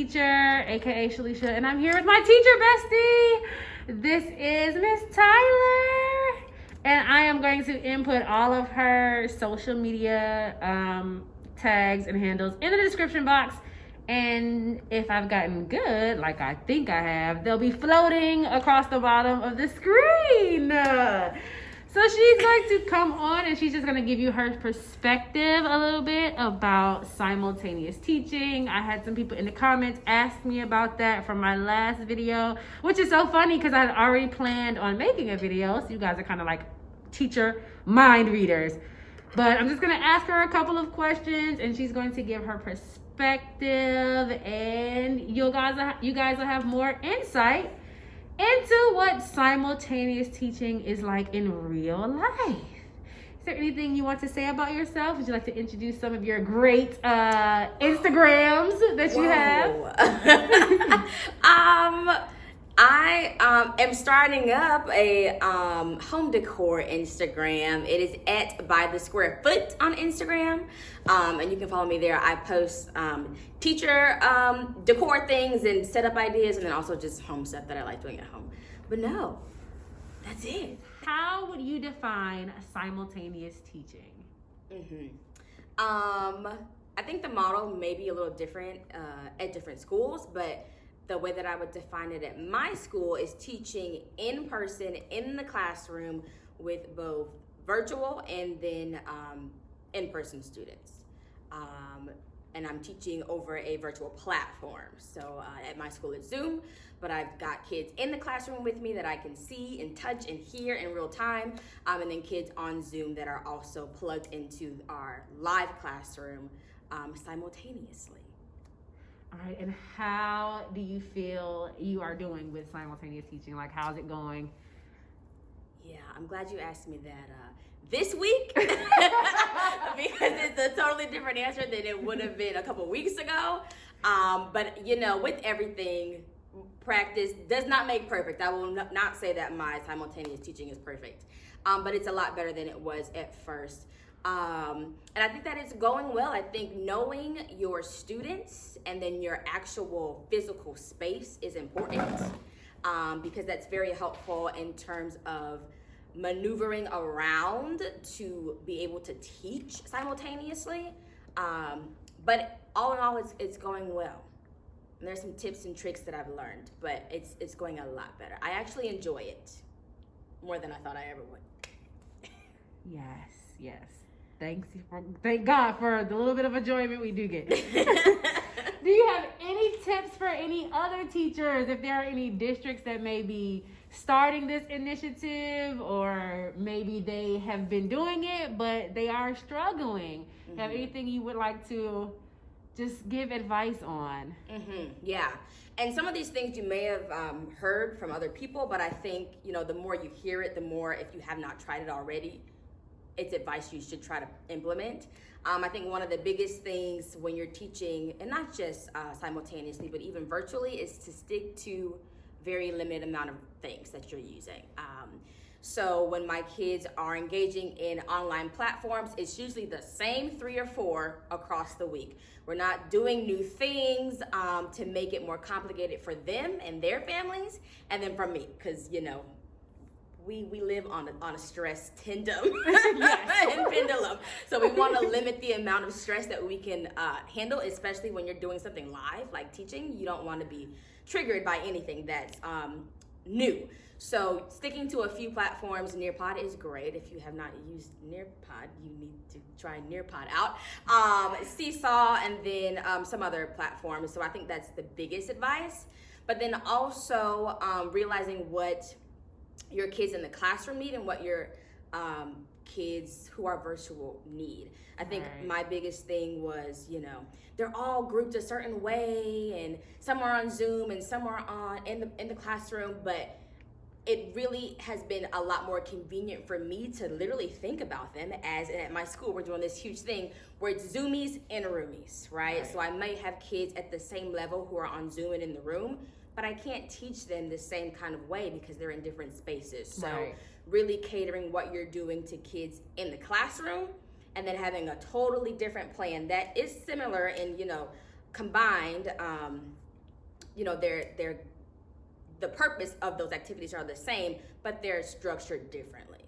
teacher, aka Shalisha, and I'm here with my teacher bestie. This is Miss Tyler, and I am going to input all of her social media tags and handles in the description box. And if I've gotten good, like I think I have, they'll be floating across the bottom of the screen. So she's going to come on and she's just going to give you her perspective a little bit about simultaneous teaching. I had some people in the comments ask me about that from my last video, which is so funny because I had already planned on making a video. So you guys are kind of like teacher mind readers. But I'm just going to ask her a couple of questions and she's going to give her perspective, and you guys will have more insight into what simultaneous teaching is like in real life. Is there anything you want to say about yourself? Would you like to introduce some of your great Instagrams that you have? I am starting up a home decor Instagram. It is at By the Square Foot on Instagram, and you can follow me there. I post teacher decor things and setup ideas, and then also just home stuff that I like doing at home. But no, that's it. How would you define simultaneous teaching? I think the model may be a little different at different schools, but the way that I would define it at my school is teaching in person in the classroom with both virtual and then in-person students. And I'm teaching over a virtual platform. So at my school it's Zoom, but I've got kids in the classroom with me that I can see and touch and hear in real time, and then kids on Zoom that are also plugged into our live classroom simultaneously. All right, and how do you feel you are doing with simultaneous teaching? Like, how's it going? Yeah, I'm glad you asked me that this week because it's a totally different answer than it would have been a couple weeks ago. But, you know, with everything, practice does not make perfect. I will not say that my simultaneous teaching is perfect, but it's a lot better than it was at first. And I think that it's going well. I think knowing your students and then your actual physical space is important, because that's very helpful in terms of maneuvering around to be able to teach simultaneously. But all in all, it's going well. And there's some tips and tricks that I've learned, but it's going a lot better. I actually enjoy it more than I thought I ever would. Yes. Thank God for the little bit of enjoyment we do get. Do you have any tips for any other teachers, if there are any districts that may be starting this initiative, or maybe they have been doing it but they are struggling? Have anything you would like to just give advice on? Yeah, and some of these things you may have heard from other people, but I think, you know, the more you hear it, the more, if you have not tried it already, it's advice you should try to implement. I think one of the biggest things when you're teaching, and not just simultaneously, but even virtually, is to stick to very limited amount of things that you're using. So when my kids are engaging in online platforms, it's usually the same 3 or 4 across the week. We're not doing new things to make it more complicated for them and their families, and then for me, because, you know, we live on a stress tandem and pendulum. So we want to limit the amount of stress that we can handle, especially when you're doing something live, like teaching. You don't want to be triggered by anything that's new. So sticking to a few platforms, Nearpod is great. If you have not used Nearpod, you need to try Nearpod out. Seesaw, and then some other platforms. So I think that's the biggest advice. But then also realizing what your kids in the classroom need and what your kids who are virtual need. I think my biggest thing was, you know, they're all grouped a certain way, and some are on Zoom and some are on in the classroom, but it really has been a lot more convenient for me to literally think about them as, and at my school, we're doing this huge thing where it's Zoomies and Roomies, right? So I might have kids at the same level who are on Zoom and in the room, but I can't teach them the same kind of way because they're in different spaces. So really catering what you're doing to kids in the classroom, and then having a totally different plan that is similar and, you know, combined you know, they're the purpose of those activities are the same, but they're structured differently.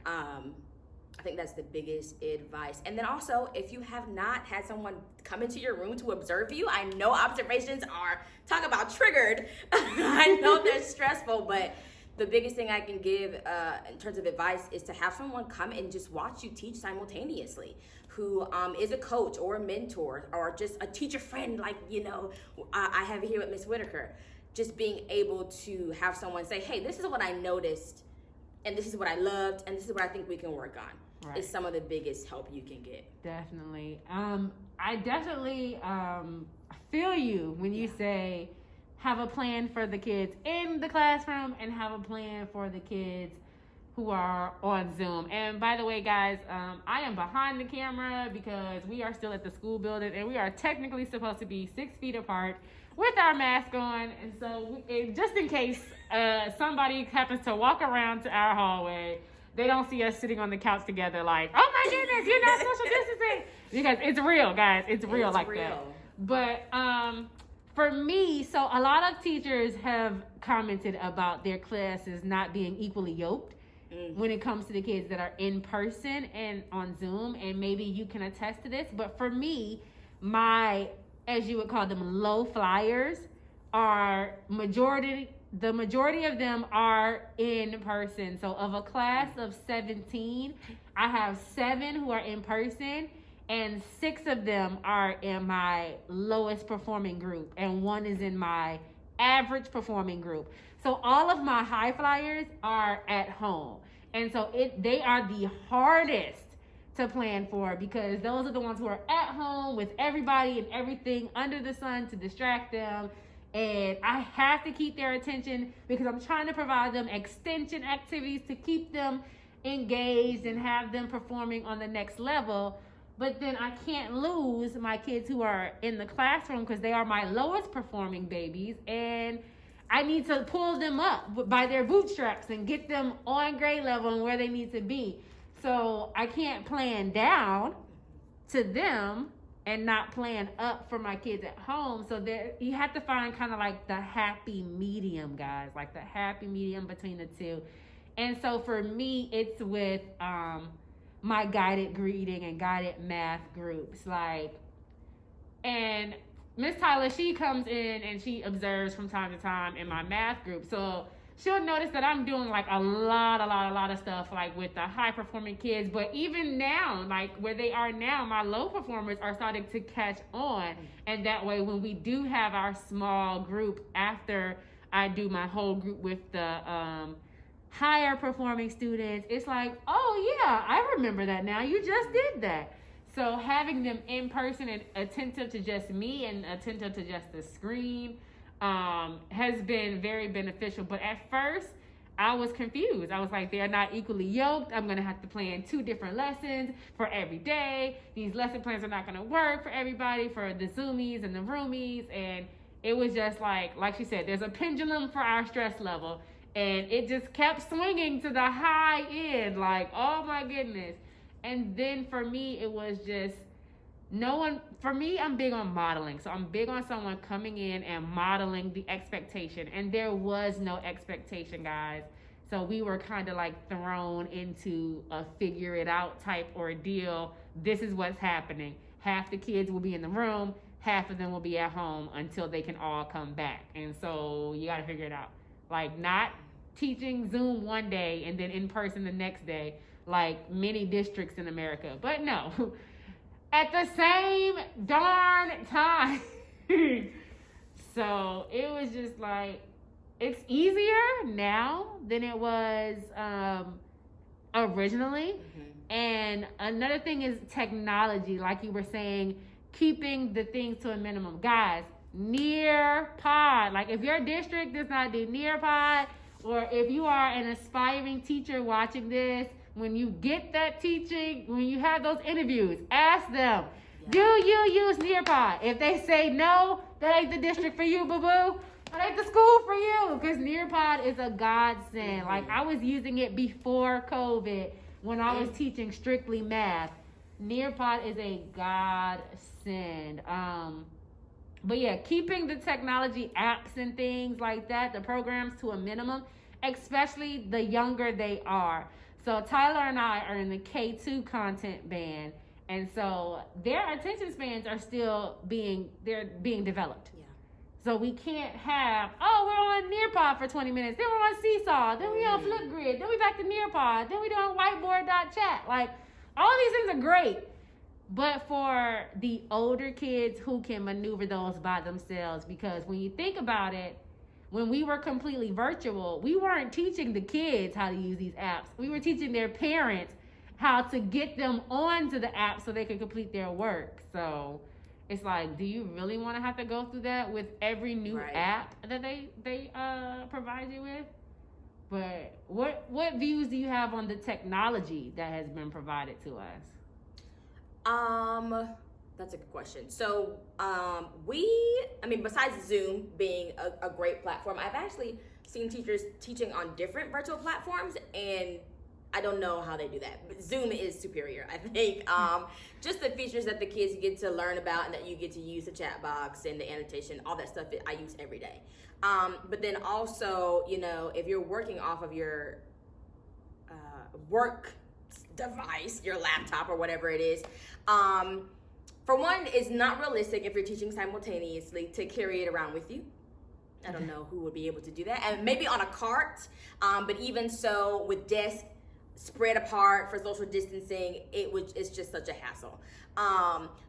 I think that's the biggest advice. And then also, if you have not had someone come into your room to observe you, I know observations are, talk about triggered. I know they're stressful, but the biggest thing I can give in terms of advice is to have someone come and just watch you teach simultaneously, who is a coach or a mentor or just a teacher friend, like, you know, I have it here with Miss Whitaker. Just being able to have someone say, hey, this is what I noticed, and this is what I loved, and this is what I think we can work on. Right. Is some of the biggest help you can get. Definitely. I definitely feel you when you say have a plan for the kids in the classroom and have a plan for the kids who are on Zoom. And by the way, guys, I am behind the camera because we are still at the school building and we are technically supposed to be 6 feet apart with our mask on. And so just in case somebody happens to walk around to our hallway, they don't see us sitting on the couch together like, oh my goodness, you're not social distancing. Because it's real, guys. It's real like that. But for me, so a lot of teachers have commented about their classes not being equally yoked when it comes to the kids that are in person and on Zoom. And maybe you can attest to this. But for me, my, as you would call them, low flyers are the majority of them are in person. So of a class of 17, I have 7 who are in person and 6 of them are in my lowest performing group and 1 is in my average performing group. So all of my high flyers are at home. And so they are the hardest to plan for because those are the ones who are at home with everybody and everything under the sun to distract them. And I have to keep their attention because I'm trying to provide them extension activities to keep them engaged and have them performing on the next level. But then I can't lose my kids who are in the classroom because they are my lowest performing babies. And I need to pull them up by their bootstraps and get them on grade level and where they need to be. So I can't plan down to them and not plan up for my kids at home. So there, you have to find kind of like the happy medium, guys, like the happy medium between the two. And so for me, it's with my guided reading and guided math groups. Like, and Miss Tyler, she comes in and she observes from time to time in my math group. So she'll notice that I'm doing like a lot of stuff like with the high performing kids. But even now, like where they are now, my low performers are starting to catch on. And that way, when we do have our small group after I do my whole group with the higher performing students, it's like, oh yeah, I remember that now. You just did that. So having them in person and attentive to just me and attentive to just the screen has been very beneficial. But at first, I was confused. I was like, they're not equally yoked. I'm going to have to plan 2 different lessons for every day. These lesson plans are not going to work for everybody, for the Zoomies and the Roomies. And it was just like she said, there's a pendulum for our stress level. And it just kept swinging to the high end. Like, oh my goodness. And then for me, it was just for me, I'm big on modeling. So I'm big on someone coming in and modeling the expectation. And there was no expectation, guys. So we were kind of like thrown into a figure it out type ordeal. This is what's happening. Half the kids will be in the room. Half of them will be at home until they can all come back. And so you got to figure it out. Like not teaching Zoom one day and then in person the next day, like many districts in America. But no. At the same darn time. So it was just like, it's easier now than it was originally. Mm-hmm. And another thing is technology, like you were saying, keeping the things to a minimum. Guys, Nearpod. Like if your district does not do Nearpod, or if you are an aspiring teacher watching this, when you get that teaching, when you have those interviews, ask them, do you use Nearpod? If they say no, that ain't the district for you, boo-boo. That ain't the school for you. Because Nearpod is a godsend. Mm-hmm. Like, I was using it before COVID when I was teaching strictly math. Nearpod is a godsend. But yeah, keeping the technology apps and things like that, the programs to a minimum, especially the younger they are. So Tyler and I are in the K2 content band, and so their attention spans are still being developed. Yeah. So we can't have, oh, we're on Nearpod for 20 minutes, then we're on Seesaw, then we on Flipgrid, then we back to Nearpod, then we doing whiteboard.chat. Like, all these things are great. But for the older kids who can maneuver those by themselves, because when you think about it, when we were completely virtual, we weren't teaching the kids how to use these apps. We were teaching their parents how to get them onto the app so they could complete their work. So it's like, do you really want to have to go through that with every new app that they provide you with? But what views do you have on the technology that has been provided to us? That's a good question. So, besides Zoom being a great platform, I've actually seen teachers teaching on different virtual platforms, and I don't know how they do that. But Zoom is superior, I think. Just the features that the kids get to learn about and that you get to use, the chat box and the annotation, all that stuff I use every day. But then also, if you're working off of your work device, your laptop or whatever it is, for one, it's not realistic if you're teaching simultaneously to carry it around with you. I don't know who would be able to do that. And maybe on a cart, but even so, with desks spread apart for social distancing, it's just such a hassle.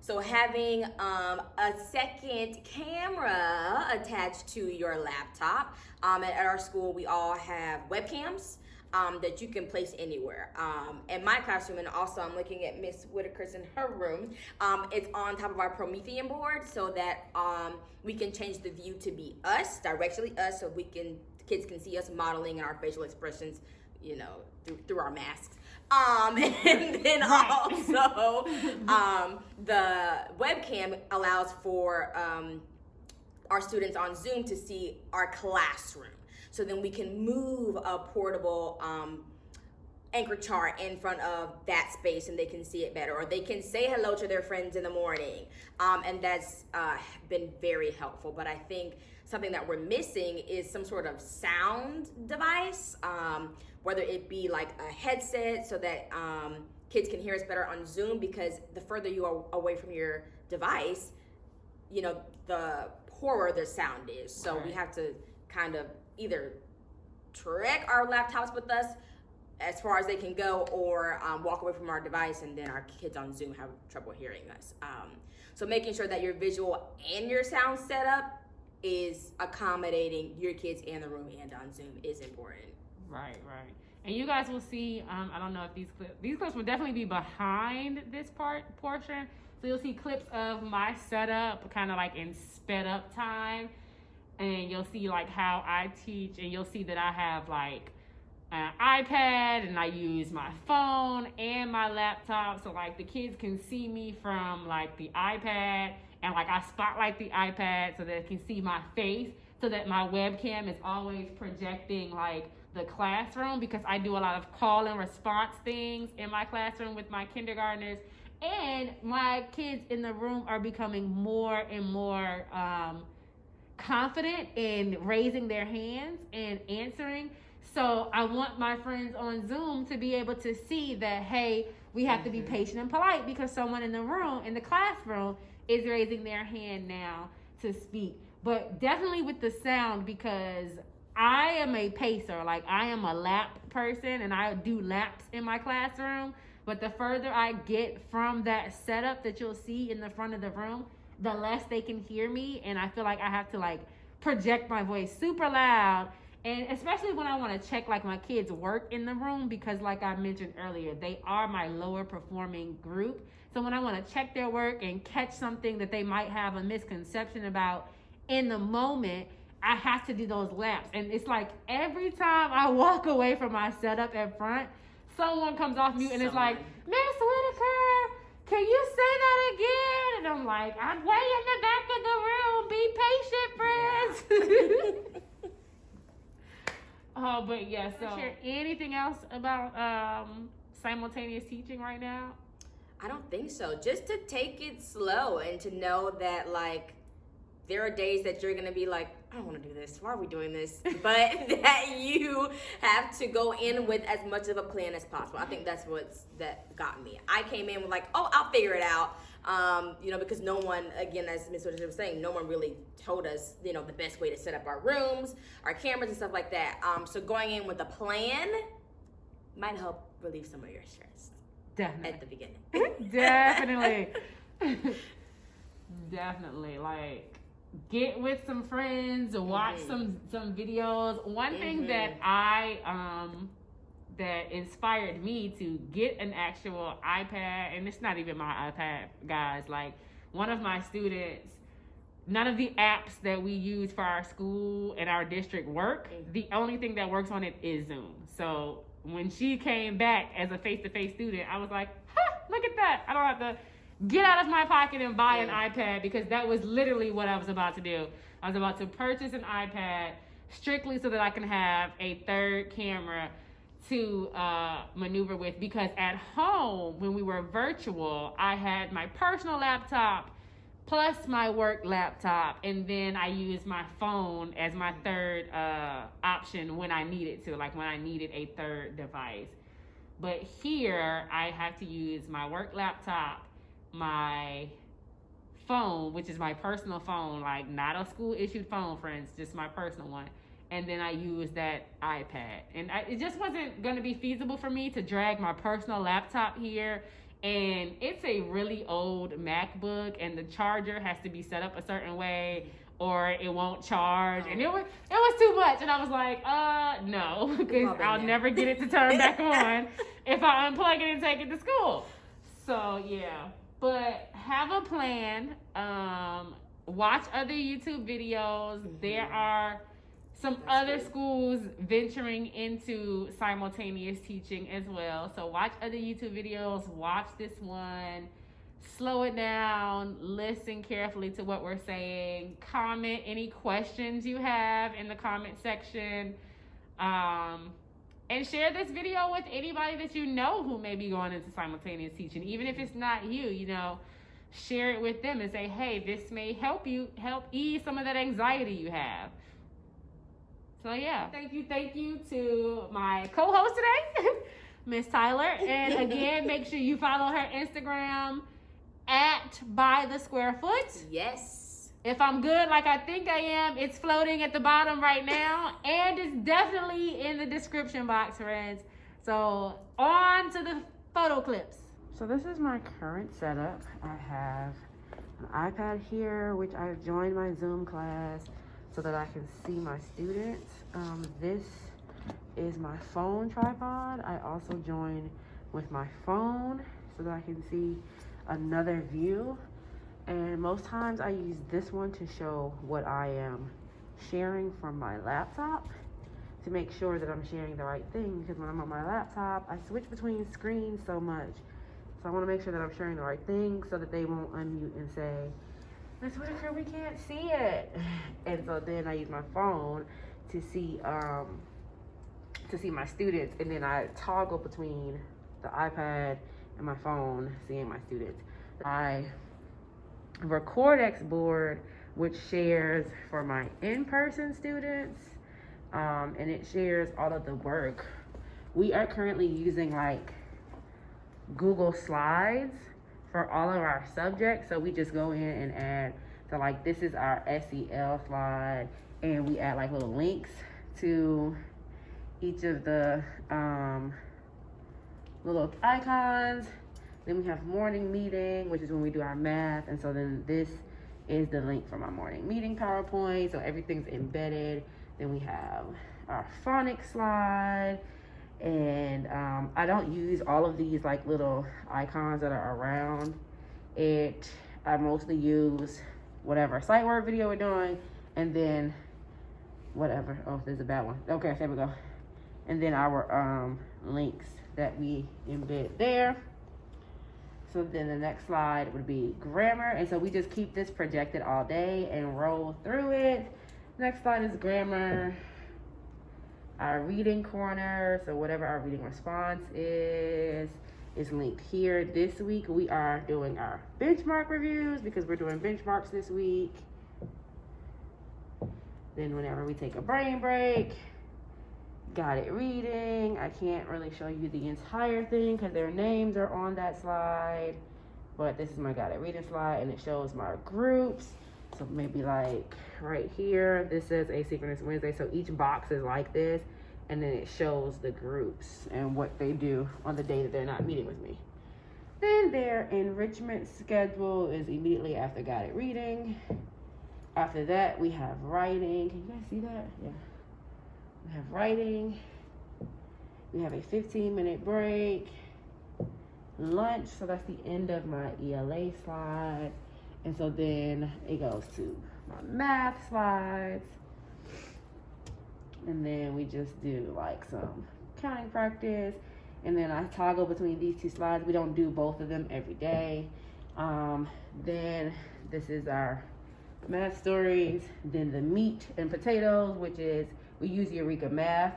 So having a second camera attached to your laptop, at our school, we all have webcams that you can place anywhere. In my classroom, and also I'm looking at Miss Whitaker's in her room, it's on top of our Promethean board so that we can change the view to be us, directly us, so kids can see us modeling our facial expressions, through our masks. And then also, the webcam allows for our students on Zoom to see our classroom. So then we can move a portable anchor chart in front of that space and they can see it better. Or they can say hello to their friends in the morning. And that's been very helpful. But I think something that we're missing is some sort of sound device, whether it be like a headset so that kids can hear us better on Zoom, because the further you are away from your device, the poorer the sound is. So we have to kind of either trek our laptops with us as far as they can go, or walk away from our device, and then our kids on Zoom have trouble hearing us. So making sure that your visual and your sound setup is accommodating your kids in the room and on Zoom is important. Right. And you guys will see, I don't know if these clips will definitely be behind this portion. So you'll see clips of my setup kind of like in sped up time. And you'll see like how I teach, and you'll see that I have like an iPad and I use my phone and my laptop. So like the kids can see me from like the iPad, and like I spotlight the iPad so that they can see my face, so that my webcam is always projecting like the classroom, because I do a lot of call and response things in my classroom with my kindergartners, and my kids in the room are becoming more and more confident in raising their hands and answering. So I want my friends on Zoom to be able to see that, hey, we have to be patient and polite because someone in the room, in the classroom, is raising their hand now to speak. But definitely with the sound, because I am a pacer. Like, I am a lap person, and I do laps in my classroom. But the further I get from that setup that you'll see in the front of the room, the less they can hear me, and I feel like I have to like project my voice super loud, and especially when I want to check like my kids' work in the room, because like I mentioned earlier, they are my lower performing group. So when I want to check their work and catch something that they might have a misconception about in the moment, I have to do those laps. And it's like every time I walk away from my setup at front, someone comes off mute and it's like, Miss Whitaker, can you say that again? And I'm like, I'm way in the back of the room. Be patient, friends. Oh, but yeah, so share anything else about simultaneous teaching right now? I don't think so. Just to take it slow and to know that, like, there are days that you're gonna be like, I don't want to do this. Why are we doing this? But that you have to go in with as much of a plan as possible. I think that got me. I came in with like, oh, I'll figure it out. Because no one, again, as Ms. Woodard was saying, no one really told us, the best way to set up our rooms, our cameras and stuff like that. So going in with a plan might help relieve some of your stress. Definitely. At the beginning. Definitely. Definitely. Like, get with some friends, watch some videos. One thing that that inspired me to get an actual iPad, and it's not even my iPad, guys. Like, one of my students, none of the apps that we use for our school and our district work. The only thing that works on it is Zoom. So when she came back as a face-to-face student, I was like, look at that. I don't have to get out of my pocket and buy an iPad, because that was literally what I was about to do. I was about to purchase an iPad strictly so that I can have a third camera to maneuver with, because at home, when we were virtual, I had my personal laptop plus my work laptop, and then I used my phone as my third option when I needed to, like when I needed a third device. But here, I have to use my work laptop, my phone, which is my personal phone, like not a school-issued phone, friends, just my personal one. And then I use that iPad. And it just wasn't going to be feasible for me to drag my personal laptop here. And it's a really old MacBook, and the charger has to be set up a certain way or it won't charge. And it was too much. And I was like, no, because I'll never get it to turn back on if I unplug it and take it to school. So, yeah. But have a plan. Watch other YouTube videos. There are some other schools venturing into simultaneous teaching as well. So watch other YouTube videos, watch this one, slow it down, listen carefully to what we're saying, comment any questions you have in the comment section, and share this video with anybody that you know who may be going into simultaneous teaching. Even if it's not you, share it with them and say, hey, this may help ease some of that anxiety you have. So yeah, thank you to my co-host today, Miss Tyler. And again, make sure you follow her Instagram at By the Square Foot. Yes. If I'm good like I think I am, it's floating at the bottom right now, and it's definitely in the description box, friends. So on to the photo clips. So this is my current setup. I have an iPad here, which I've joined my Zoom class so that I can see my students. This is my phone tripod. I also join with my phone so that I can see another view. And most times I use this one to show what I am sharing from my laptop to make sure that I'm sharing the right thing, because when I'm on my laptop, I switch between screens so much. So I want to make sure that I'm sharing the right thing so that they won't unmute and say, Ms. Whitaker, we can't see it. And so then I use my phone to see my students, and then I toggle between the iPad and my phone, seeing my students. I Recordex board, which shares for my in-person students, and it shares all of the work. We are currently using like Google Slides for all of our subjects, so we just go in and add, so like this is our SEL slide, and we add like little links to each of the little icons. Then we have morning meeting, which is when we do our math, and so then this is the link for my morning meeting PowerPoint, so everything's embedded. Then we have our phonics slide, and I don't use all of these like little icons that are around it. I mostly use whatever sight word video we're doing, and then whatever. Oh, there's a bad one. Okay, there we go. And then our links that we embed there. So then the next slide would be grammar, and so we just keep this projected all day and roll through it. Next slide is grammar. Our reading corner, so whatever our reading response is linked here. This week we are doing our benchmark reviews because we're doing benchmarks this week. Then whenever we take a brain break, guided reading. I can't really show you the entire thing because their names are on that slide. But this is my guided reading slide, and it shows my groups. So maybe like right here, this says Asynchronous Wednesday. So each box is like this, and then it shows the groups and what they do on the day that they're not meeting with me. Then their enrichment schedule is immediately after guided reading. After that, we have writing. Can you guys see that? Yeah. We have writing. We have a 15-minute break. Lunch. So that's the end of my ELA slide. And so then it goes to my math slides. And then we just do like some counting practice. And then I toggle between these two slides. We don't do both of them every day. Then this is our math stories. Then the meat and potatoes, which is, we use Eureka Math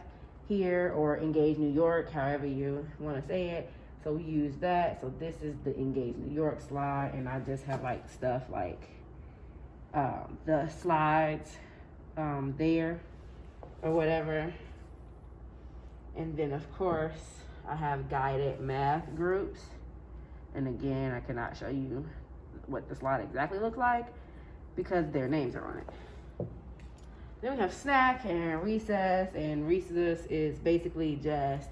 here or Engage New York, however you want to say it. So we use that. So this is the Engage New York slide, and I just have like stuff like the slides there or whatever. And then of course I have guided math groups. And again, I cannot show you what the slide exactly looks like because their names are on it. Then we have snack and recess, and recess is basically just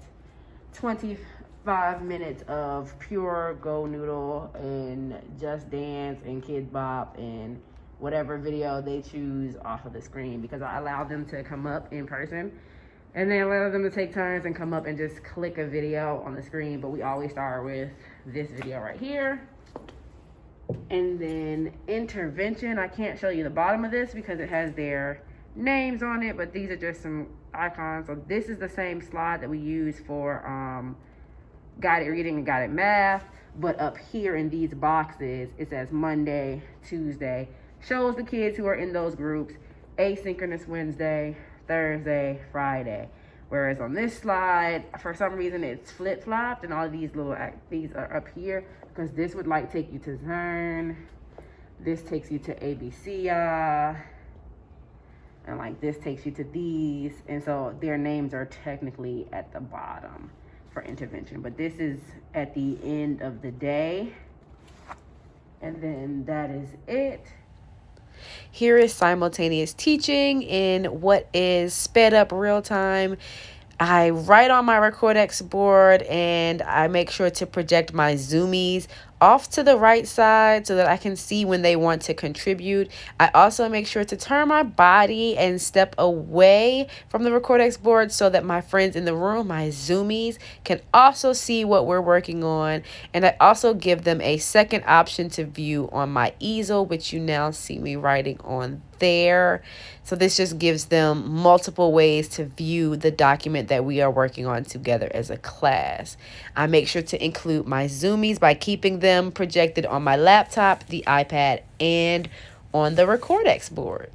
25 minutes of pure Go Noodle and Just Dance and Kid Bop and whatever video they choose off of the screen, because I allow them to come up in person and then allow them to take turns and come up and just click a video on the screen. But we always start with this video right here. And then intervention, I can't show you the bottom of this because it has their names on it, but these are just some icons. So this is the same slide that we use for guided reading and guided math, but up here in these boxes it says Monday, Tuesday, shows the kids who are in those groups, Asynchronous Wednesday, Thursday, Friday. Whereas on this slide, for some reason it's flip-flopped, and all of these little these are up here because this would like take you to Zern, this takes you to ABC, and like this takes you to these, and so their names are technically at the bottom for intervention. But this is at the end of the day, and then that is it. Here is simultaneous teaching in what is sped up real time. I write on my Recordex board, and I make sure to project my Zoomies off to the right side so that I can see when they want to contribute. I also make sure to turn my body and step away from the Recordex board so that my friends in the room, my Zoomies, can also see what we're working on. And I also give them a second option to view on my easel, which you now see me writing on there. So this just gives them multiple ways to view the document that we are working on together as a class. I make sure to include my Zoomies by keeping them projected on my laptop, the iPad, and on the Recordex board.